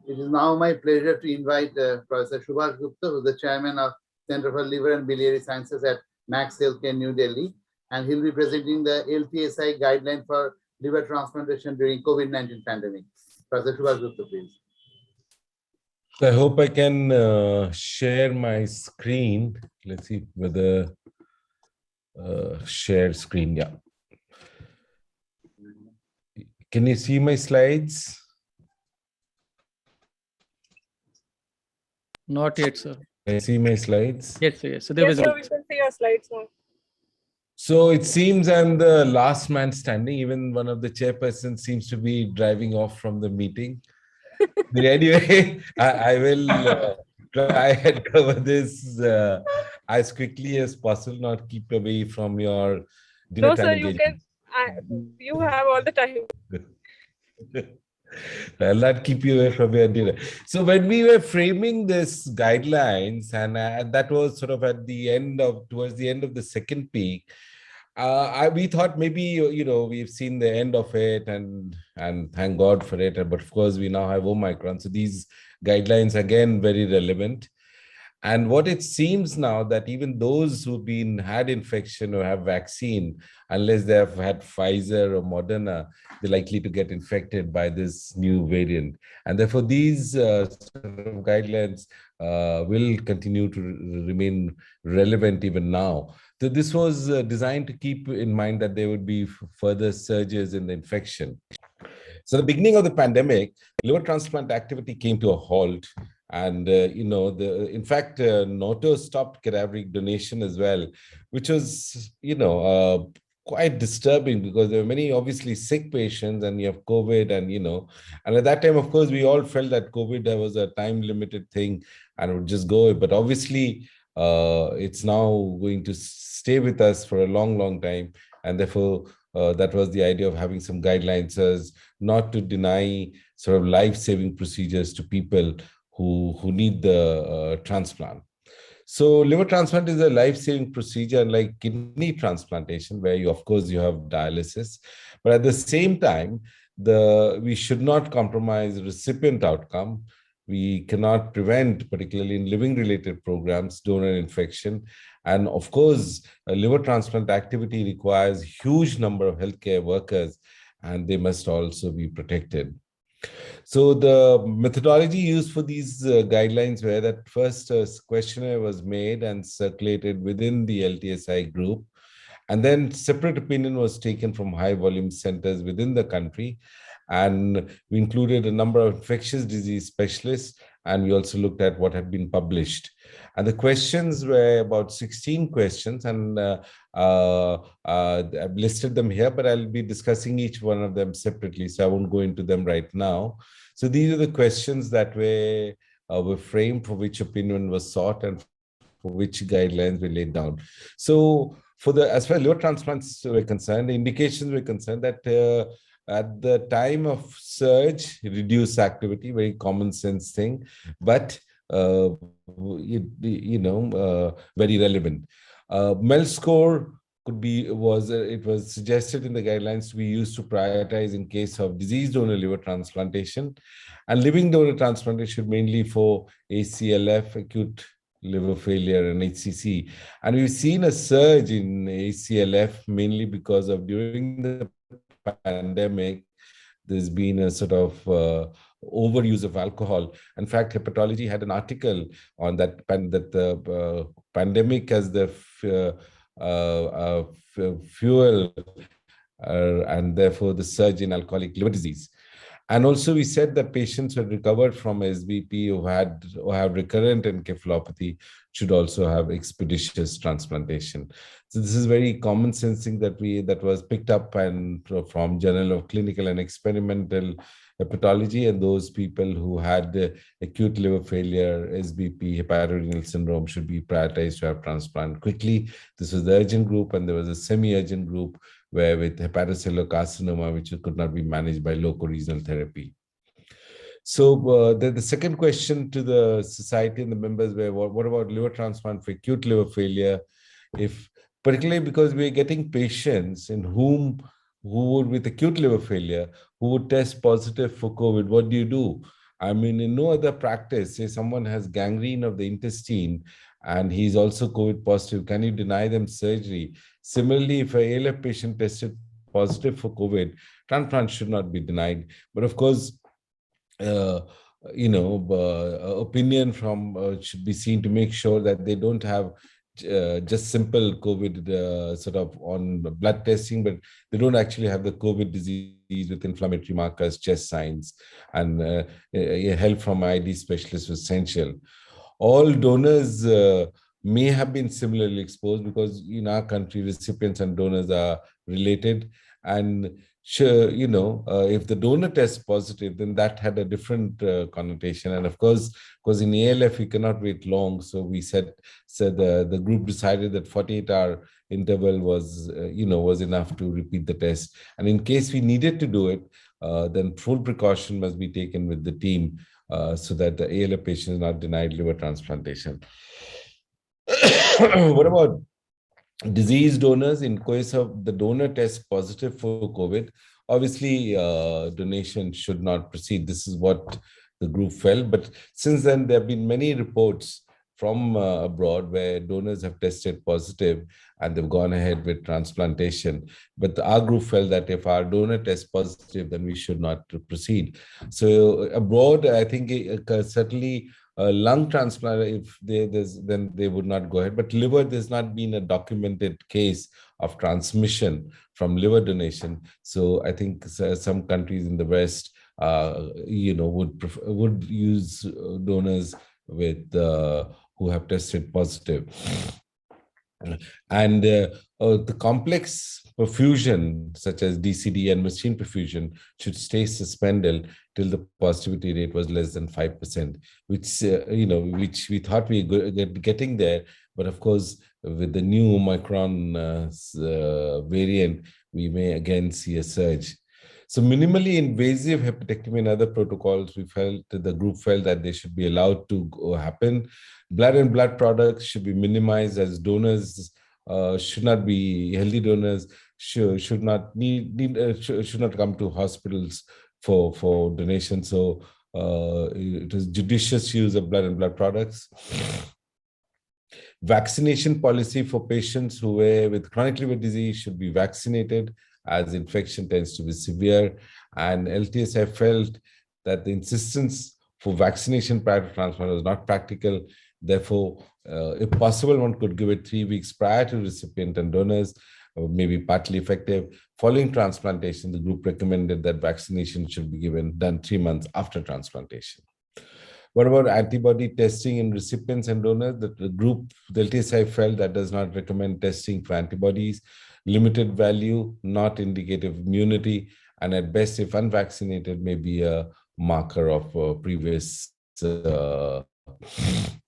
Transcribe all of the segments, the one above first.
It is now my pleasure to invite Professor Subhash Gupta, who is the chairman of Center for Liver and Biliary Sciences at M.I.C.E Healthcare, New Delhi, and he'll be presenting the LTSI guideline for liver transplantation during COVID-19 pandemic. Professor Subhash Gupta, please. I hope I can share my screen. Let's see whether share screen. Yeah. Can you see my slides? Not yet, sir. I see my slides. Yes, sir. Yes, so yes, sir, we can see your slides now. So it seems I'm the last man standing. Even one of the chairpersons seems to be driving off from the meeting. But anyway, I will try and cover this as quickly as possible, not keep away from your dinner No, time sir, engagement. you have all the time. I'll not keep you away from your dinner. So when we were framing this guidelines, and that was sort of towards the end of the second peak, we thought maybe, we've seen the end of it and thank God for it. But of course, we now have Omicron. So these guidelines, again, very relevant. And what it seems now that even those who've had infection or have vaccine, unless they have had Pfizer or Moderna, they're likely to get infected by this new variant. And therefore, these sort of guidelines will continue to remain relevant even now. So this was designed to keep in mind that there would be further surges in the infection. So the beginning of the pandemic, liver transplant activity came to a halt. And, in fact, NATO stopped cadaveric donation as well, which was, quite disturbing because there were many obviously sick patients and you have COVID and at that time, of course, we all felt that COVID was a time limited thing and would just go. But obviously, it's now going to stay with us for a long, long time. And therefore, that was the idea of having some guidelines as not to deny sort of life-saving procedures to people who need the transplant. So liver transplant is a life-saving procedure, like kidney transplantation, where you have dialysis. But at the same time, we should not compromise recipient outcome. We cannot prevent, particularly in living-related programs, donor infection. And of course, a liver transplant activity requires a huge number of healthcare workers, and they must also be protected. So the methodology used for these guidelines were that first a questionnaire was made and circulated within the LTSI group. And then separate opinion was taken from high volume centers within the country. And we included a number of infectious disease specialists, and we also looked at what had been published. And the questions were about 16 questions, and I've listed them here, but I'll be discussing each one of them separately, so I won't go into them right now. So these are the questions that were framed, for which opinion was sought and for which guidelines were laid down. So as far as liver transplants were concerned, the indications were concerned that at the time of surge, reduced activity, very common sense thing, but very relevant. MEL score it was suggested in the guidelines to be used to prioritize in case of disease donor liver transplantation, and living donor transplantation mainly for ACLF, acute liver failure, and HCC. And we've seen a surge in ACLF mainly because of during the pandemic, there's been a sort of overuse of alcohol. In fact, Hepatology had an article on that the pandemic as the fuel and therefore the surge in alcoholic liver disease. And also we said that patients who had recovered from SBP who have recurrent encephalopathy should also have expeditious transplantation. So this is very common sensing that was picked up from Journal of Clinical and Experimental Hepatology, and those people who had acute liver failure, SBP, hepatorenal syndrome should be prioritized to have transplant quickly. This was the urgent group, and there was a semi-urgent group where with hepatocellular carcinoma, which could not be managed by local regional therapy. So the second question to the society and the members were, what about liver transplant for acute liver failure? Particularly because we're getting patients who would with acute liver failure, who would test positive for COVID, what do you do? I mean, in no other practice, say someone has gangrene of the intestine and he's also COVID positive, can you deny them surgery? Similarly, if a ALF patient tested positive for COVID, transplant should not be denied. But of course, uh, opinion from should be seen to make sure that they don't have just simple COVID sort of on blood testing, but they don't actually have the COVID disease with inflammatory markers, chest signs, and help from ID specialists was essential. All donors may have been similarly exposed because in our country, recipients and donors are related. And sure, if the donor tests positive, then that had a different connotation. And of course, because in ALF, we cannot wait long. So we said the group decided that 48-hour interval was enough to repeat the test. And in case we needed to do it, then full precaution must be taken with the team so that the ALF patient is not denied liver transplantation. What about disease donors? In case of the donor test positive for COVID, obviously donation should not proceed. This is what the group felt. But since then, there have been many reports from abroad where donors have tested positive and they've gone ahead with transplantation. But our group felt that if our donor tests positive, then we should not proceed. So abroad, I think certainly lung transplant, if then they would not go ahead. But liver, there's not been a documented case of transmission from liver donation. So I think some countries in the West, would use donors with who have tested positive. And the complex perfusion, such as DCD and machine perfusion, should stay suspended till the positivity rate was less than 5%, which which we thought we were getting there. But of course, with the new Omicron variant, we may again see a surge. So minimally invasive hepatectomy and other protocols, the group felt that they should be allowed to happen. Blood and blood products should be minimized, as donors should not be, healthy donors should not should not come to hospitals for donation. So it is judicious use of blood and blood products. Vaccination policy for patients who were with chronic liver disease should be vaccinated, as infection tends to be severe. And LTSI felt that the insistence for vaccination prior to transplant was not practical. Therefore, if possible, one could give it 3 weeks prior to recipient and donors, maybe partly effective. Following transplantation, the group recommended that vaccination should be done 3 months after transplantation. What about antibody testing in recipients and donors? The group, the LTSI felt that does not recommend testing for antibodies. Limited value, not indicative of immunity, and at best, if unvaccinated, may be a marker of previous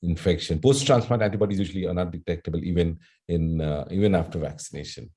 infection. Post-transplant antibodies usually are not detectable even after vaccination.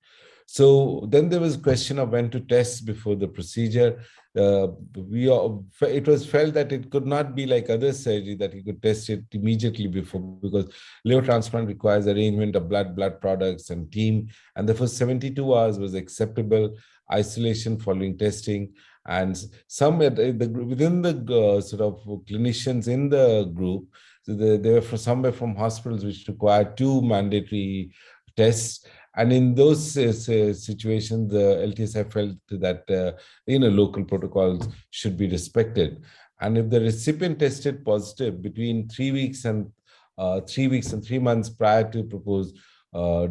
So then there was a question of when to test before the procedure. It was felt that it could not be like other surgery, that you could test it immediately before, because liver transplant requires arrangement of blood products and team, and the first 72 hours was acceptable. Isolation following testing, and some within the sort of clinicians in the group, so they were somewhere from hospitals which required 2 mandatory tests. And in those situations, the LTSI felt that local protocols should be respected. And if the recipient tested positive between 3 weeks and 3 months prior to proposed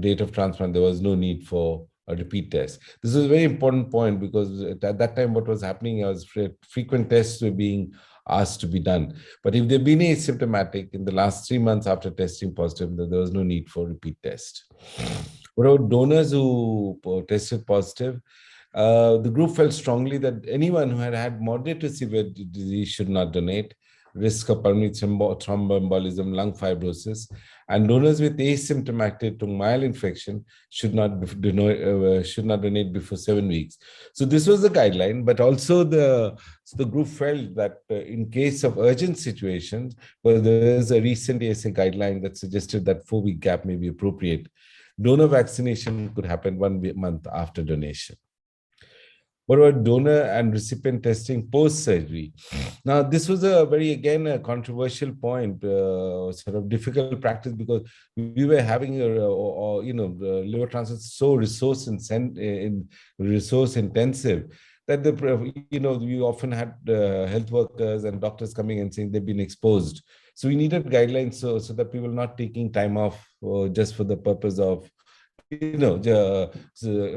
date of transplant, there was no need for a repeat test. This is a very important point, because at that time, what was happening was frequent tests were being asked to be done. But if they've been asymptomatic in the last 3 months after testing positive, then there was no need for repeat test. What about donors who tested positive? The group felt strongly that anyone who had had moderate to severe disease should not donate. Risk of pulmonary thromboembolism, lung fibrosis, and donors with asymptomatic to mild infection should not donate before 7 weeks. So this was the guideline, but also the group felt that in case of urgent situations, well, there is a recent ASA guideline that suggested that 4-week gap may be appropriate. Donor vaccination could happen 1 month after donation. What about donor and recipient testing post-surgery? Now, this was a very, again, a controversial point, sort of difficult practice, because we were having liver transplant so resource intensive that we often had health workers and doctors coming and saying they've been exposed. So we needed guidelines so that people not taking time off just for the purpose of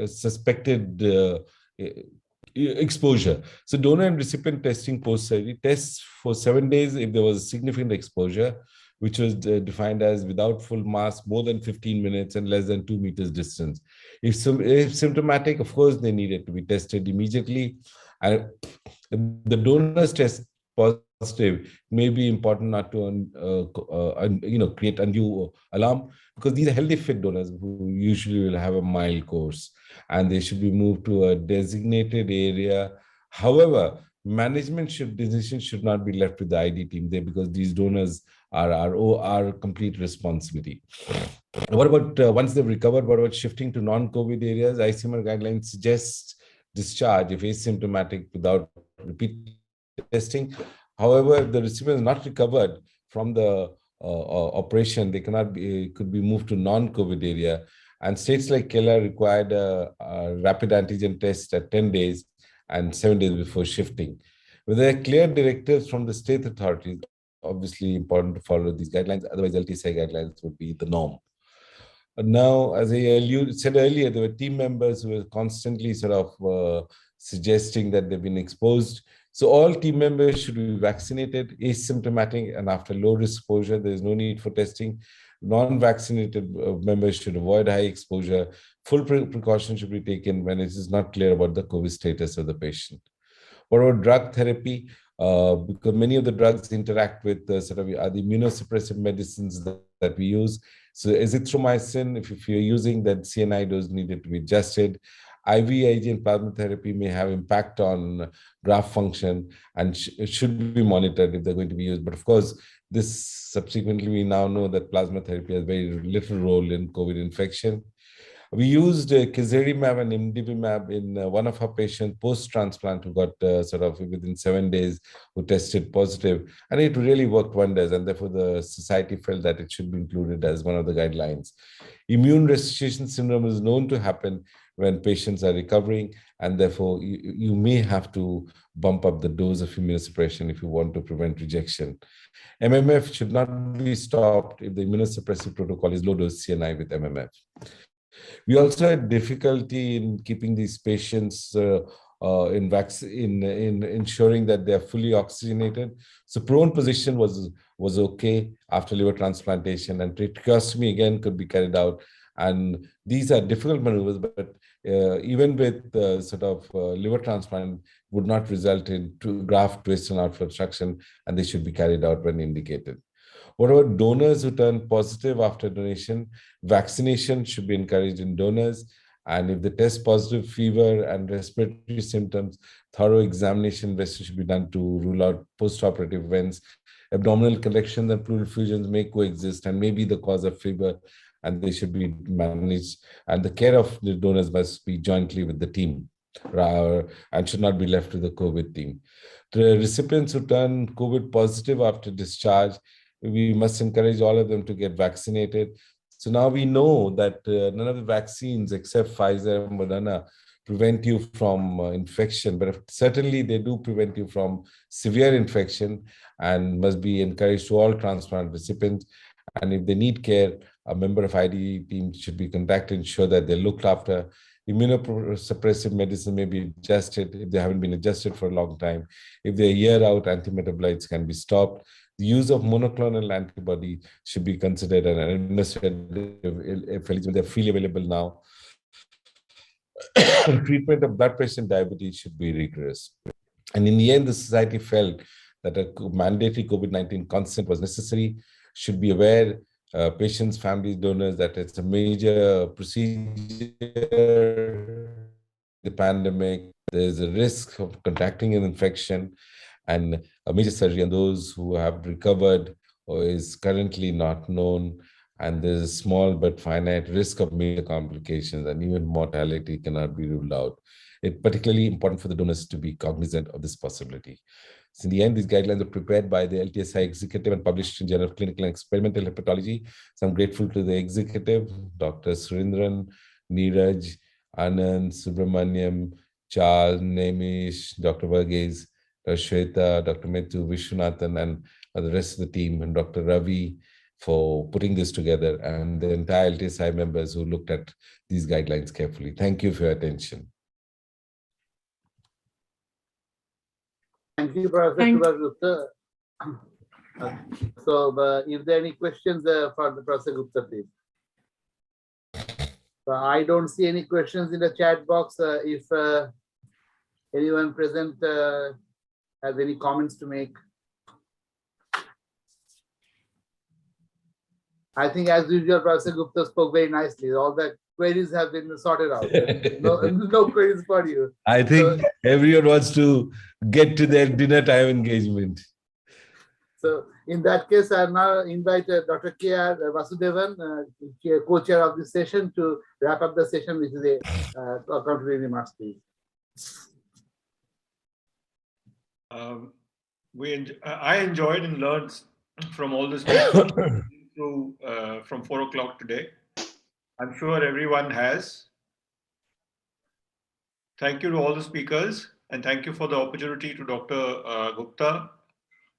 suspected exposure. So donor and recipient testing post-surgery tests for 7 days if there was significant exposure, which was defined as without full mask, more than 15 minutes and less than 2 meters distance. If symptomatic, of course, they needed to be tested immediately. And the donors test positive, may be important not to create undue alarm, because these are healthy fit donors who usually will have a mild course, and they should be moved to a designated area. However, decisions should not be left with the ID team there, because these donors are our complete responsibility. What about once they've recovered? What about shifting to non-COVID areas? ICMR guidelines suggest discharge if asymptomatic without repeat testing. However, if the recipient is not recovered from the operation, they could be moved to non-COVID area. And states like Kerala required a rapid antigen test at 10 days and 7 days before shifting. With there are clear directives from the state authorities, obviously important to follow these guidelines. Otherwise, LTSI guidelines would be the norm. Now, as I said earlier, there were team members who were constantly sort of suggesting that they've been exposed. So all team members should be vaccinated, asymptomatic, and after low-risk exposure, there is no need for testing. Non-vaccinated members should avoid high exposure. Full precaution should be taken when it is not clear about the COVID status of the patient. What about drug therapy? Because many of the drugs interact with the immunosuppressive medicines that we use. So azithromycin, if you're using that, CNI dose needed to be adjusted. IVIG and plasma therapy may have impact on graft function and should be monitored if they're going to be used. But of course, this subsequently, we now know that plasma therapy has very little role in COVID infection. We used Kizerimab and Imdivimab in one of our patients post-transplant who got within 7 days, who tested positive, and it really worked wonders, and therefore the society felt that it should be included as one of the guidelines. Immune resuscitation syndrome is known to happen when patients are recovering, and therefore you may have to bump up the dose of immunosuppression if you want to prevent rejection. MMF should not be stopped if the immunosuppressive protocol is low-dose CNI with MMF. We also had difficulty in keeping these patients in ensuring that they are fully oxygenated. So prone position was okay after liver transplantation, and tracheostomy again could be carried out. And these are difficult maneuvers, but even with liver transplant would not result in graft twist and outflow obstruction, and they should be carried out when indicated. What about donors who turn positive after donation? Vaccination should be encouraged in donors. And if they test positive fever and respiratory symptoms, thorough examination investigation should be done to rule out post-operative events. Abdominal contractions and pleural effusions may coexist and may be the cause of fever, and they should be managed. And the care of the donors must be jointly with the team and should not be left to the COVID team. The recipients who turn COVID positive after discharge, we must encourage all of them to get vaccinated. So now we know that none of the vaccines except Pfizer and Moderna prevent you from infection, but certainly they do prevent you from severe infection and must be encouraged to all transplant recipients. And if they need care, a member of ID team should be contacted, ensure that they're looked after. Immunosuppressive medicine may be adjusted if they haven't been adjusted for a long time. If they're a year out, antimetabolites can be stopped. The use of monoclonal antibody should be considered and administered if eligible. They're freely available now. Treatment of blood pressure and diabetes should be rigorous. And in the end, the society felt that a mandatory COVID-19 consent was necessary. Should be aware, patients, families, donors, that it's a major procedure. The pandemic, there's a risk of contracting an infection, and a major surgery on those who have recovered or is currently not known. And there's a small but finite risk of major complications, and even mortality cannot be ruled out. it's particularly important for the donors to be cognizant of this possibility. So in the end, these guidelines are prepared by the LTSI executive and published in Journal of Clinical and Experimental Hepatology. So I'm grateful to the executive, Dr. Surendran, Neeraj, Anand, Subramaniam, Charles, Nemish, Dr. Varghese, Dr. Shweta, Dr. Metu, Vishwanathan, and the rest of the team, and Dr. Ravi for putting this together, and the entire LTSI members who looked at these guidelines carefully. Thank you for your attention. Thank you, Professor Subhash Gupta. So, if there are any questions for the Professor Gupta, please. So I don't see any questions in the chat box. If anyone present has any comments to make. I think, as usual, Professor Gupta spoke very nicely. All the queries have been sorted out. No queries for you. I think everyone wants to get to their dinner time engagement. So, in that case, I now invite Dr. K.R. Vasudevan, co-chair of this session, to wrap up the session, which is a concluding remarks, please. I enjoyed and learned from all the speakers from 4 o'clock today. I'm sure everyone has. Thank you to all the speakers, and thank you for the opportunity to Dr. Gupta,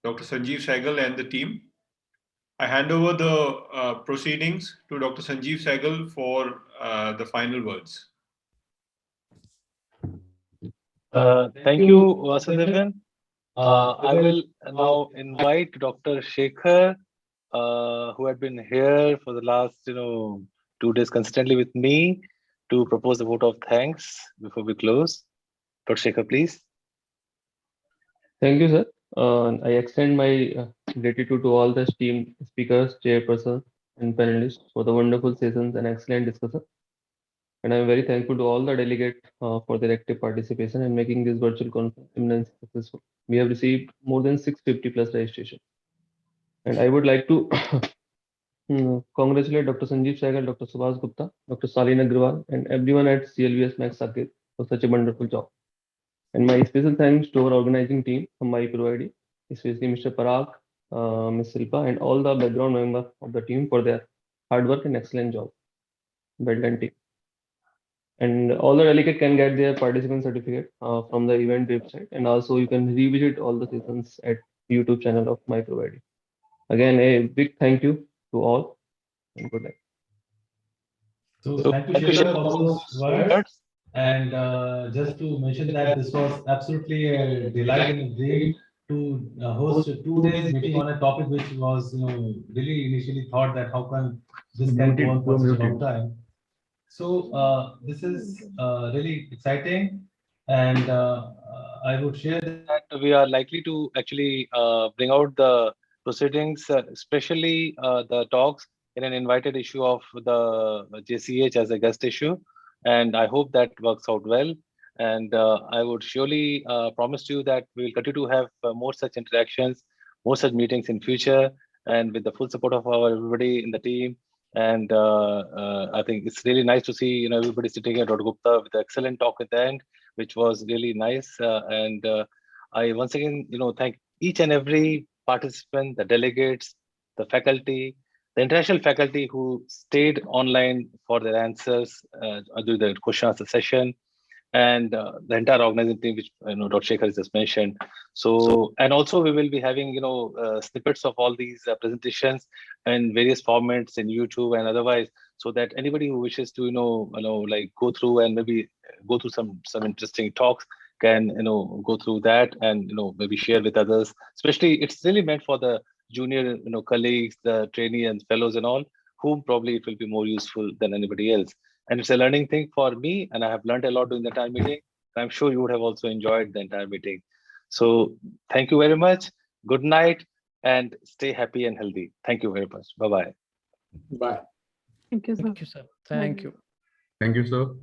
Dr. Sanjeev Sehgal, and the team. I hand over the proceedings to Dr. Sanjeev Sehgal for the final words. Thank you, Vasudevan. I will now invite Dr. Shekhar, who had been here for the last 2 days consistently with me, to propose a vote of thanks before we close. Dr. Shekhar, please. Thank you, sir. I extend my gratitude to all the esteemed speakers, chairperson, and panelists for the wonderful sessions and excellent discussion. And I'm very thankful to all the delegates for their active participation and making this virtual conference immensely successful. We have received more than 650 plus registration. And I would like to congratulate Dr. Sanjeev Sehgal, Dr. Subhash Gupta, Dr. Salin Agrawal, and everyone at CLVS M.I.C.E for such a wonderful job. And my special thanks to our organizing team from M.I.C.E, especially Mr. Parag, Ms. Silpa, and all the background members of the team for their hard work and excellent job. Well done, team. And all the delegates can get their participant certificate from the event website, and also you can revisit all the sessions at YouTube channel of M.I.C.E. Again, a big thank you to all, and good night. So thank you, Shekhar, for those words. And just to mention that this was absolutely a delight and a dream to host a 2 days meeting on a topic which was, really initially thought that how can this can go on for such a long time. So this is really exciting, and I would share that we are likely to actually bring out the proceedings, especially the talks, in an invited issue of the JCH as a guest issue. And I hope that works out well. And I would surely promise to you that we will continue to have more such interactions, more such meetings in future, and with the full support of everybody in the team. And I think it's really nice to see everybody sitting here, Dr. Gupta, with an excellent talk at the end, which was really nice. And I once again thank each and every participant, the delegates, the faculty, the international faculty who stayed online for their answers during the question answer session, and the entire organizing team, which Dr. Shekhar just mentioned. So, and also we will be having snippets of all these presentations in various formats in YouTube and otherwise, so that anybody who wishes to like go through and maybe go through some interesting talks can go through that and maybe share with others. Especially, it's really meant for the junior colleagues, the trainee and fellows and all, whom probably it will be more useful than anybody else. And it's a learning thing for me, and I have learned a lot during the entire meeting. I'm sure you would have also enjoyed the entire meeting. So thank you very much. Good night, and stay happy and healthy. Thank you very much. Bye-bye. Bye. Thank you, sir. Thank you, sir. Thank you. Thank you, sir.